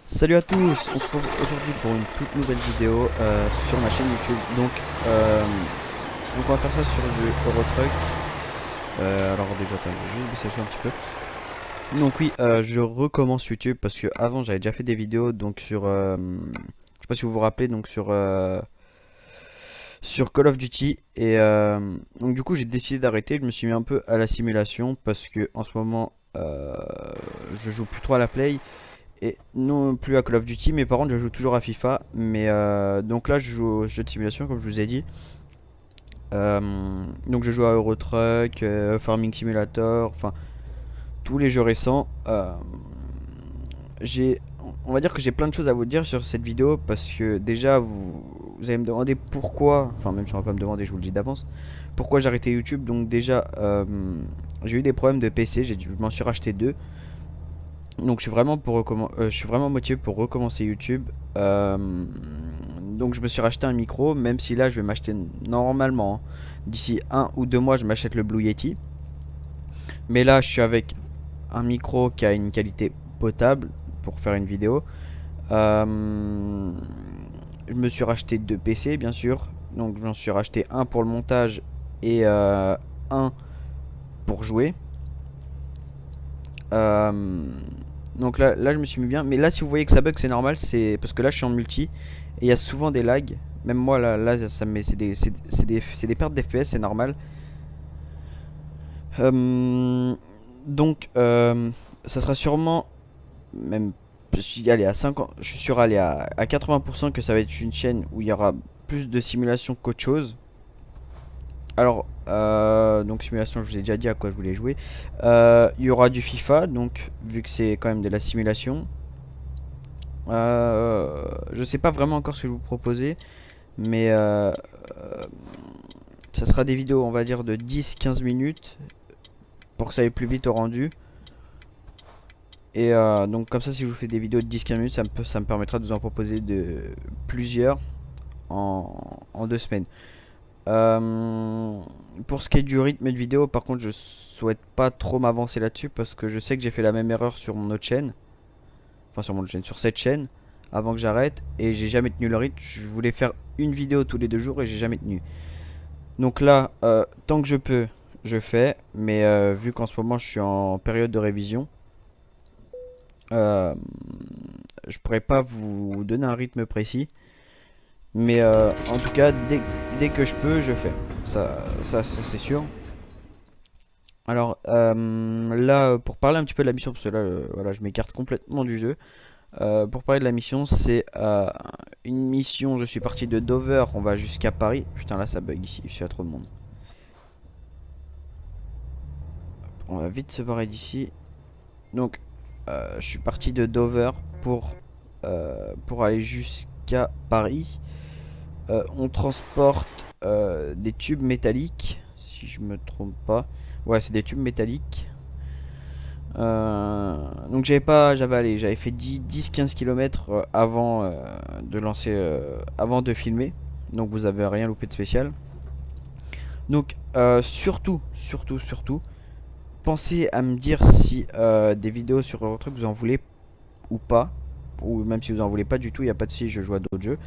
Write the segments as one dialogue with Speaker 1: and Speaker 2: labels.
Speaker 1: Salut à tous, on se retrouve aujourd'hui pour une toute nouvelle vidéo sur ma chaîne YouTube. Donc on va faire ça sur du Eurotruck. Alors déjà, attends, je vais juste baisser le son un petit peu. Donc oui, je recommence YouTube parce que avant j'avais déjà fait des vidéos donc sur, je sais pas si vous vous rappelez, donc sur Call of Duty donc du coup j'ai décidé d'arrêter. Je me suis mis un peu à la simulation parce que en ce moment je joue plus trop à la play. Et non plus à Call of Duty, mais par contre je joue toujours à FIFA. Mais donc là je joue aux jeux de simulation comme je vous ai dit. Donc je joue à Euro Truck, Farming Simulator, enfin tous les jeux récents. J'ai, on va dire que j'ai plein de choses à vous dire sur cette vidéo parce que déjà vous allez me demander pourquoi, enfin même si on va pas me demander, je vous le dis d'avance, pourquoi j'ai arrêté YouTube. Donc déjà j'ai eu des problèmes de PC, je m'en suis racheté deux. Donc je suis vraiment motivé pour recommencer YouTube. Donc je me suis racheté un micro, même si là je vais m'acheter normalement, hein, d'ici 1 ou 2 mois je m'achète le Blue Yeti. Mais là je suis avec un micro qui a une qualité potable pour faire une vidéo. Euh, je me suis racheté deux PC bien sûr. Donc je m'en suis racheté un pour le montage et un pour jouer. Euh, Donc là, je me suis mis bien. Mais là, si vous voyez que ça bug, c'est normal. C'est parce que là, je suis en multi. Et il y a souvent des lags. Même moi, là ça me met. C'est des pertes d'FPS, c'est normal. Euh, donc, ça sera sûrement. Même. Je suis allé à 50. Je suis sûr allé à 80% que ça va être une chaîne où il y aura plus de simulation qu'autre chose. Alors, donc simulation, je vous ai déjà dit à quoi je voulais jouer. Il y aura du FIFA, donc vu que c'est quand même de la simulation. Je sais pas vraiment encore ce que je vais vous proposer, mais ça sera des vidéos, on va dire, de 10-15 minutes pour que ça aille plus vite au rendu. Et donc comme ça, si je vous fais des vidéos de 10-15 minutes, ça me permettra de vous en proposer de plusieurs en 2 semaines. Pour ce qui est du rythme de vidéo, par contre, je souhaite pas trop m'avancer là-dessus parce que je sais que j'ai fait la même erreur sur mon autre chaîne. Enfin sur mon autre chaîne, sur cette chaîne avant que j'arrête et j'ai jamais tenu le rythme. Je voulais faire une vidéo tous les 2 jours et j'ai jamais tenu. Donc là, tant que je peux, je fais. Mais vu qu'en ce moment je suis en période de révision, euh, je pourrais pas vous donner un rythme précis. Mais en tout cas, dès que je peux, je fais. Ça c'est sûr. Alors là, pour parler un petit peu de la mission, parce que là, voilà, je m'écarte complètement du jeu. Pour parler de la mission, c'est une mission. Je suis parti de Dover, on va jusqu'à Paris. Putain, là ça bug ici, il y a trop de monde. On va vite se barrer d'ici. Donc, je suis parti de Dover pour aller jusqu'à Paris. On transporte des tubes métalliques, si je me trompe pas. Ouais, c'est des tubes métalliques. Donc j'avais fait 10-15 km avant de lancer, avant de filmer. Donc vous avez rien loupé de spécial. Donc surtout, pensez à me dire si des vidéos sur Eurotruck vous en voulez ou pas. Ou même si vous en voulez pas du tout, il n'y a pas de souci, je joue à d'autres jeux.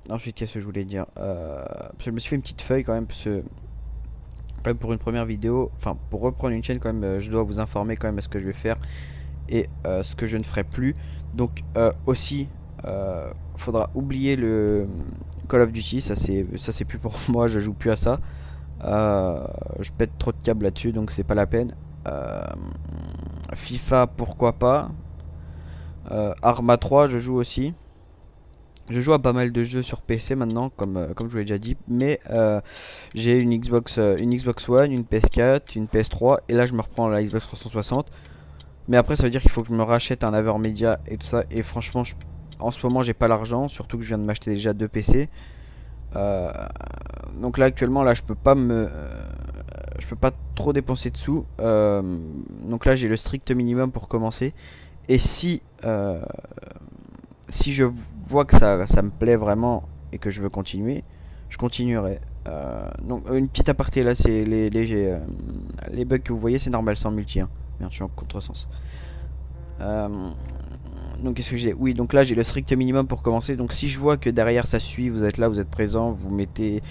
Speaker 1: Ensuite, qu'est-ce que je voulais dire, parce que je me suis fait une petite feuille quand même, parce que quand même pour une première vidéo, enfin pour reprendre une chaîne quand même, je dois vous informer quand même à ce que je vais faire et ce que je ne ferai plus. Donc aussi, faudra oublier le Call of Duty, ça c'est plus pour moi, je joue plus à ça. Je pète trop de câbles là-dessus, donc c'est pas la peine. FIFA, pourquoi pas. Arma 3, je joue aussi. Je joue à pas mal de jeux sur PC maintenant, comme je vous l'ai déjà dit, mais j'ai une Xbox One, une PS4, une PS3, et là je me reprends la Xbox 360. Mais après ça veut dire qu'il faut que je me rachète un Avermedia et tout ça, et franchement en ce moment j'ai pas l'argent, surtout que je viens de m'acheter déjà deux PC. Euh, donc là actuellement là je peux pas trop dépenser de sous. Donc là j'ai le strict minimum pour commencer, et si je vois que ça me plaît vraiment et que je veux continuer, je continuerai. Donc une petite aparté là, c'est les bugs que vous voyez, c'est normal, c'est en multi, hein. Merde, je suis en contresens. Euh, donc qu'est-ce que j'ai? Oui, donc là j'ai le strict minimum pour commencer. Donc si je vois que derrière ça suit, vous êtes là, vous êtes présent, vous mettez,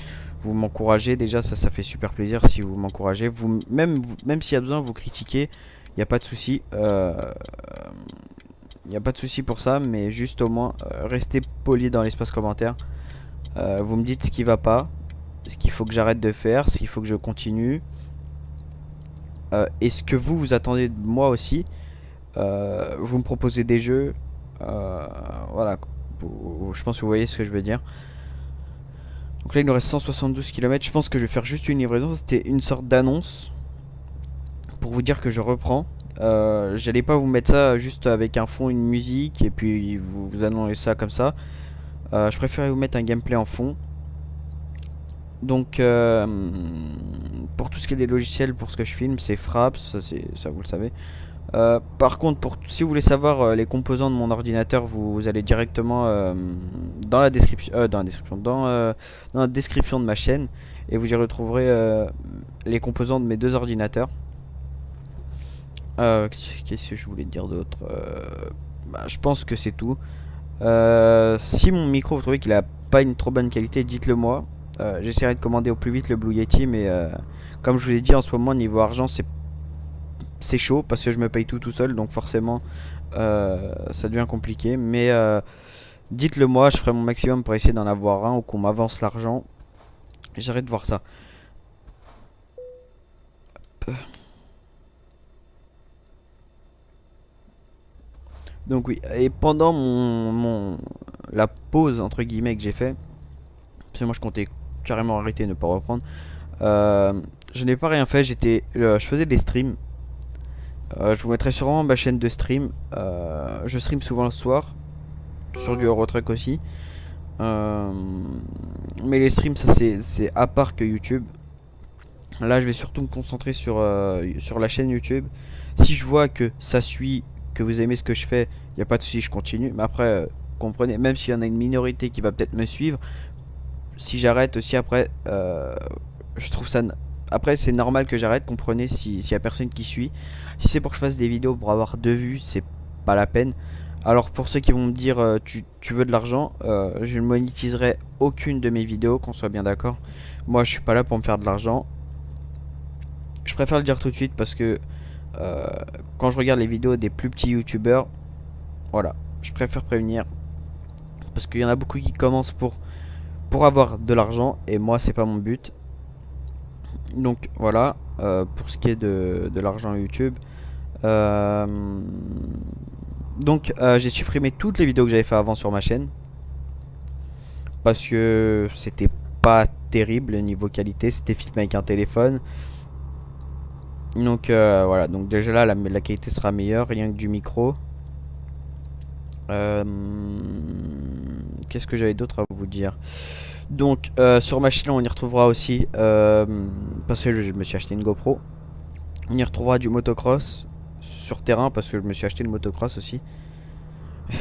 Speaker 1: vous m'encouragez, déjà ça fait super plaisir si vous m'encouragez. Même s'il y a besoin, vous critiquez, il n'y a pas de souci. Il n'y a pas de souci pour ça, mais juste au moins restez poli dans l'espace commentaire. Vous me dites ce qui va pas, ce qu'il faut que j'arrête de faire, ce qu'il faut que je continue. Et ce que vous attendez de moi aussi. Vous me proposez des jeux. Voilà. Je pense que vous voyez ce que je veux dire. Donc là il nous reste 172 km. Je pense que je vais faire juste une livraison. C'était une sorte d'annonce pour vous dire que je reprends. J'allais pas vous mettre ça juste avec un fond, une musique et puis vous annoncez ça comme ça. Je préférais vous mettre un gameplay en fond. Donc pour tout ce qui est des logiciels, pour ce que je filme, c'est Fraps, ça vous le savez. Par contre, si vous voulez savoir les composants de mon ordinateur, vous allez directement dans la description, dans la description de ma chaîne, et vous y retrouverez les composants de mes deux ordinateurs. Qu'est-ce que je voulais dire d'autre? Bah, je pense que c'est tout. Si mon micro, vous trouvez qu'il a pas une trop bonne qualité, dites-le moi. J'essaierai de commander au plus vite le Blue Yeti, mais comme je vous l'ai dit, en ce moment niveau argent c'est chaud parce que je me paye tout seul, donc forcément ça devient compliqué. Mais dites-le moi, je ferai mon maximum pour essayer d'en avoir un ou qu'on m'avance l'argent. J'arrête de voir ça. Donc oui, et pendant la pause entre guillemets que j'ai fait, parce que moi je comptais carrément arrêter et ne pas reprendre. Je n'ai pas rien fait, je faisais des streams. Je vous mettrai sûrement ma chaîne de stream. Je stream souvent le soir, sur du Eurotruck aussi. Euh, mais les streams, ça c'est à part que YouTube. Là, je vais surtout me concentrer sur la chaîne YouTube. Si je vois que ça suit, que vous aimez ce que je fais, il n'y a pas de souci, je continue. Mais après, comprenez, même s'il y en a une minorité qui va peut-être me suivre, si j'arrête aussi après, je trouve ça. Après, c'est normal que j'arrête, comprenez, s'il y a personne qui suit. Si c'est pour que je fasse des vidéos pour avoir 2 vues, c'est pas la peine. Alors, pour ceux qui vont me dire tu veux de l'argent, je ne monétiserai aucune de mes vidéos, qu'on soit bien d'accord. Moi, je suis pas là pour me faire de l'argent. Je préfère le dire tout de suite parce que euh, quand je regarde les vidéos des plus petits youtubeurs, voilà, je préfère prévenir. Parce qu'il y en a beaucoup qui commencent pour avoir de l'argent et moi, c'est pas mon but. Donc voilà, pour ce qui est de l'argent YouTube. Euh, donc j'ai supprimé toutes les vidéos que j'avais fait avant sur ma chaîne. Parce que c'était pas terrible niveau qualité, c'était filmé avec un téléphone. Donc voilà, donc déjà là la qualité sera meilleure, rien que du micro. Euh, Qu'est-ce que j'avais d'autre à vous dire? Donc sur ma chaîne on y retrouvera aussi, parce que je me suis acheté une GoPro. On y retrouvera du motocross sur terrain parce que je me suis acheté une motocross aussi.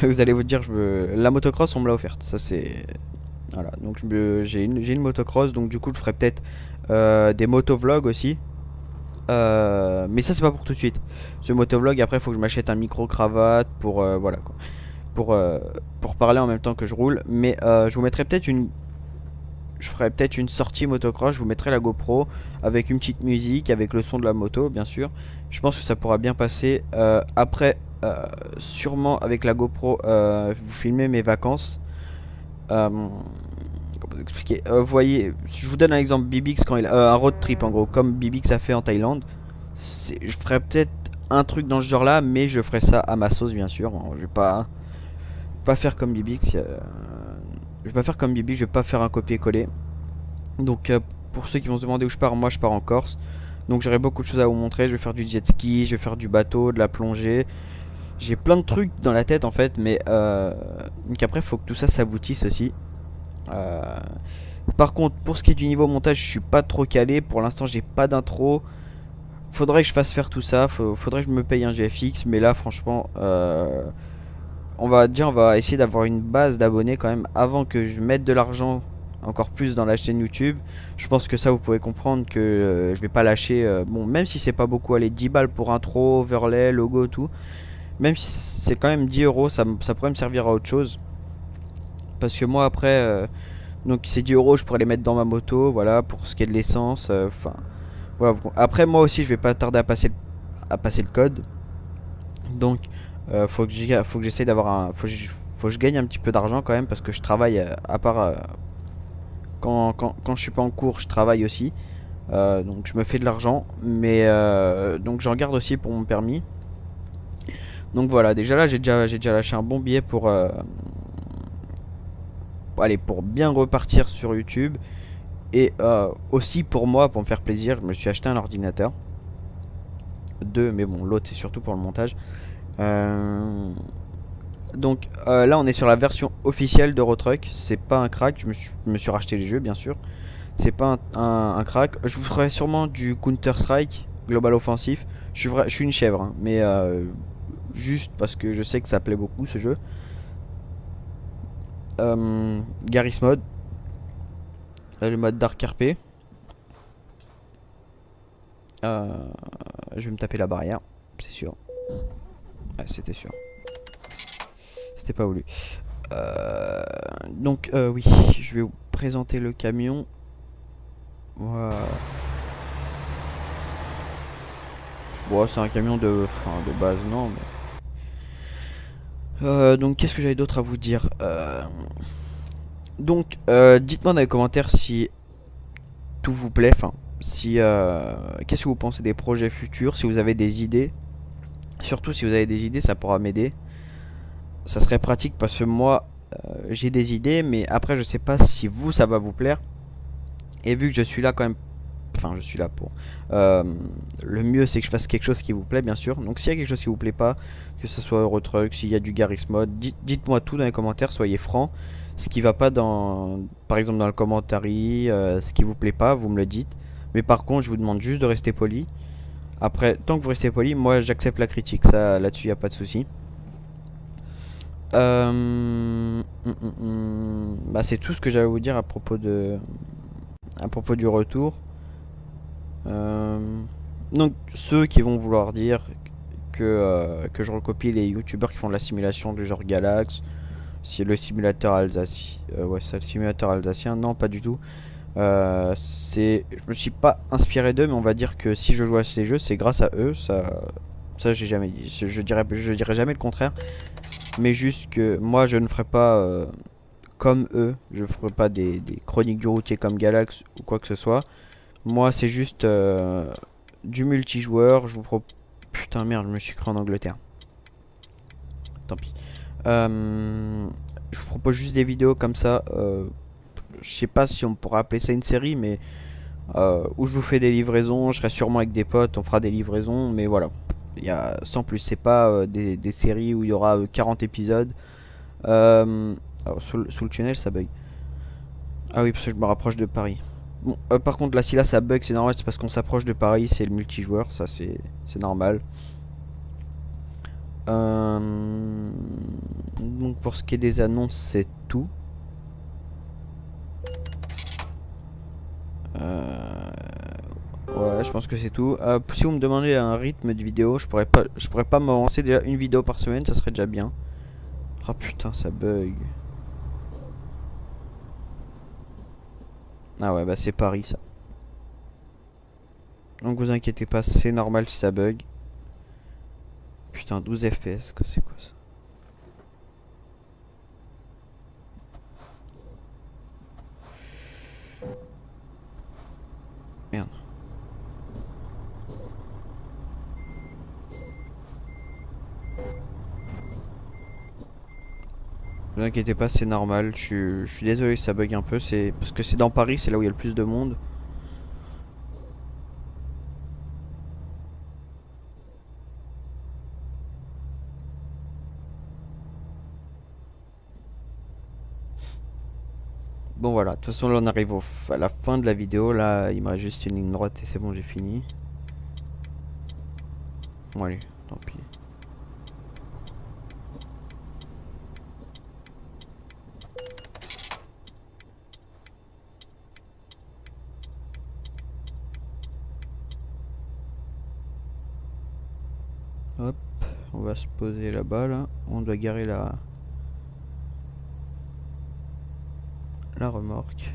Speaker 1: Vous allez vous dire, la motocross on me l'a offerte. Ça c'est... Voilà, donc j'ai une motocross, donc du coup je ferai peut-être des motovlogs aussi. Mais ça c'est pas pour tout de suite. Ce motovlog après il faut que je m'achète un micro cravate pour voilà quoi. Pour parler en même temps que je roule. Mais je vous mettrai peut-être une... Je ferai peut-être une sortie motocross, je vous mettrai la GoPro avec une petite musique, avec le son de la moto bien sûr. Je pense que ça pourra bien passer. Après, sûrement avec la GoPro, vous filmez mes vacances. Comment vous expliquer? Voyez, je vous donne un exemple, Bibix quand il a un road trip en gros, comme Bibix a fait en Thaïlande. Je ferai peut-être un truc dans ce genre là, mais je ferai ça à ma sauce bien sûr. Je vais pas faire comme Bibix. Je vais pas faire comme Bibix, je vais pas faire un copier-coller. Donc pour ceux qui vont se demander où je pars, moi je pars en Corse. Donc j'aurai beaucoup de choses à vous montrer. Je vais faire du jet ski, je vais faire du bateau, de la plongée. J'ai plein de trucs dans la tête en fait, mais donc après faut que tout ça s'aboutisse aussi. Euh, Par contre, pour ce qui est du niveau montage, je suis pas trop calé. Pour l'instant, j'ai pas d'intro. Faudrait que je fasse faire tout ça. Faudrait que je me paye un GFX. Mais là, franchement, on va essayer d'avoir une base d'abonnés quand même avant que je mette de l'argent encore plus dans la chaîne YouTube. Je pense que ça, vous pouvez comprendre que je vais pas lâcher. Bon, même si c'est pas beaucoup, allez, 10 balles pour intro, overlay, logo, tout. Même si c'est quand même 10 euros, ça pourrait me servir à autre chose. Parce que moi après, donc ces 10 euros, je pourrais les mettre dans ma moto, voilà, pour ce qui est de l'essence. Enfin, voilà. Après, moi aussi, je vais pas tarder à passer le code. Donc, faut que j'essaye d'avoir faut que je gagne un petit peu d'argent quand même, parce que je travaille, à part quand je suis pas en cours, je travaille aussi. Donc je me fais de l'argent, mais donc j'en garde aussi pour mon permis. Donc voilà, déjà là j'ai déjà lâché un bon billet pour bien repartir sur YouTube. Et aussi pour moi, pour me faire plaisir, je me suis acheté un ordinateur. Deux, mais bon, l'autre c'est surtout pour le montage. Euh, donc là on est sur la version officielle d'Eurotruck. C'est pas un crack, je me suis racheté le jeu bien sûr. C'est pas un crack. Je vous ferai sûrement du Counter Strike Global Offensif. Je suis une chèvre, hein, mais juste parce que je sais que ça plaît beaucoup ce jeu. Garry's Mod, le mode Dark RP. Euh, je vais me taper la barrière, c'est sûr. Ouais, c'était sûr. C'était pas voulu. Donc oui, je vais vous présenter le camion. Voilà. Bon, c'est un camion enfin, de base, non. Mais... donc qu'est-ce que j'avais d'autre à vous dire Donc dites-moi dans les commentaires si tout vous plaît. Enfin, si qu'est-ce que vous pensez des projets futurs, si vous avez des idées. Surtout si vous avez des idées, ça pourra m'aider. Ça serait pratique parce que moi, j'ai des idées, mais après, je sais pas si vous, ça va vous plaire. Et vu que je suis là quand même, enfin, je suis là pour. euh, le mieux, c'est que je fasse quelque chose qui vous plaît, bien sûr. Donc, s'il y a quelque chose qui vous plaît pas, que ce soit Eurotruck, s'il y a du Garry's Mod, dites-moi tout dans les commentaires, soyez francs. Ce qui va pas dans, par exemple, dans le commentaire, ce qui vous plaît pas, vous me le dites. Mais par contre, je vous demande juste de rester poli. Après, tant que vous restez poli, moi, j'accepte la critique. Ça, là-dessus, y a pas de souci. Bah, c'est tout ce que j'avais à vous dire à propos du retour. Euh, donc ceux qui vont vouloir dire que je recopie les youtubeurs qui font de la simulation du genre Galax, si le simulateur alsacien, ouais c'est le simulateur alsacien, non pas du tout. Je me suis pas inspiré d'eux, mais on va dire que si je joue à ces jeux, c'est grâce à eux. Ça j'ai jamais dit. Je dirais jamais le contraire. Mais juste que moi je ne ferai pas comme eux. Je ferai pas des chroniques du routier comme Galax ou quoi que ce soit. Moi c'est juste du multijoueur. Je vous propose. Putain merde, je me suis cru en Angleterre. Tant pis. Je vous propose juste des vidéos comme ça. Je sais pas si on pourra appeler ça une série, mais où je vous fais des livraisons. Je serai sûrement avec des potes, on fera des livraisons, mais voilà. Sans plus, c'est pas des séries où il y aura 40 épisodes. Alors, sous le tunnel, ça bug. Ah oui, parce que je me rapproche de Paris. Bon, par contre, là, si là ça bug, c'est normal, c'est parce qu'on s'approche de Paris, c'est le multijoueur, ça c'est normal. Donc, pour ce qui est des annonces, c'est tout. Euh, ouais, je pense que c'est tout. Si vous me demandez un rythme de vidéo, je pourrais pas m'avancer déjà une vidéo par semaine, ça serait déjà bien. Ah putain, ça bug. Ah ouais, bah c'est Paris ça. Donc vous inquiétez pas, c'est normal si ça bug. Putain, 12 FPS, c'est quoi ça? Merde. Ne vous inquiétez pas, c'est normal. Je suis désolé si ça bug un peu. C'est parce que c'est dans Paris, c'est là où il y a le plus de monde. Bon voilà, de toute façon là on arrive à la fin de la vidéo. Là il me reste juste une ligne droite et c'est bon, j'ai fini. Bon allez, tant pis. Hop, On va se poser là-bas là. On doit garer la remorque.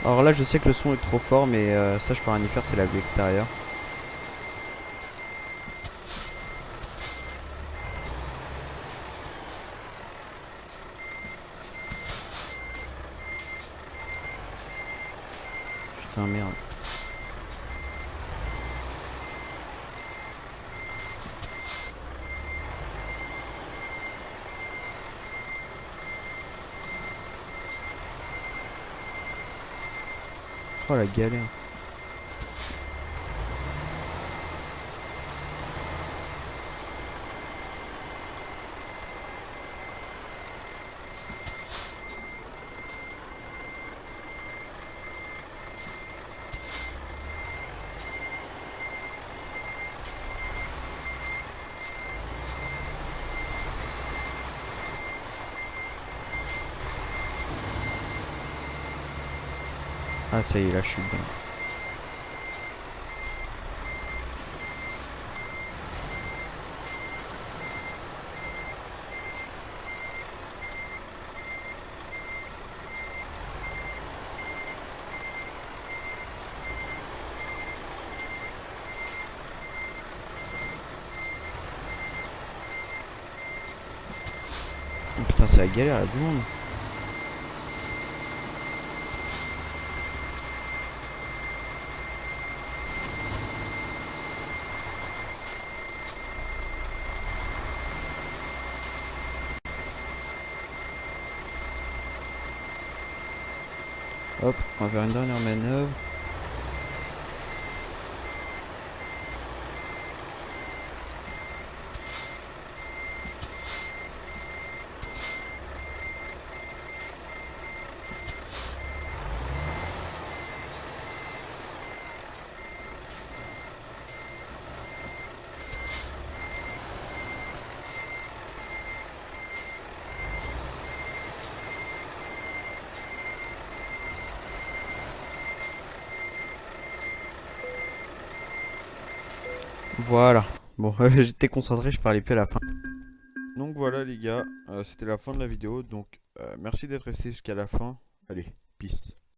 Speaker 1: Alors là, je sais que le son est trop fort, mais ça je peux rien y faire, c'est la vue extérieure. Putain merde. Oh la galère. Ah ça y est, là je suis bien. Oh, putain, c'est la galère là, du monde. Hop, on va faire une dernière manœuvre. Voilà. Bon, j'étais concentré, je parlais plus à la fin. Donc voilà les gars, c'était la fin de la vidéo. Donc merci d'être resté jusqu'à la fin. Allez, peace.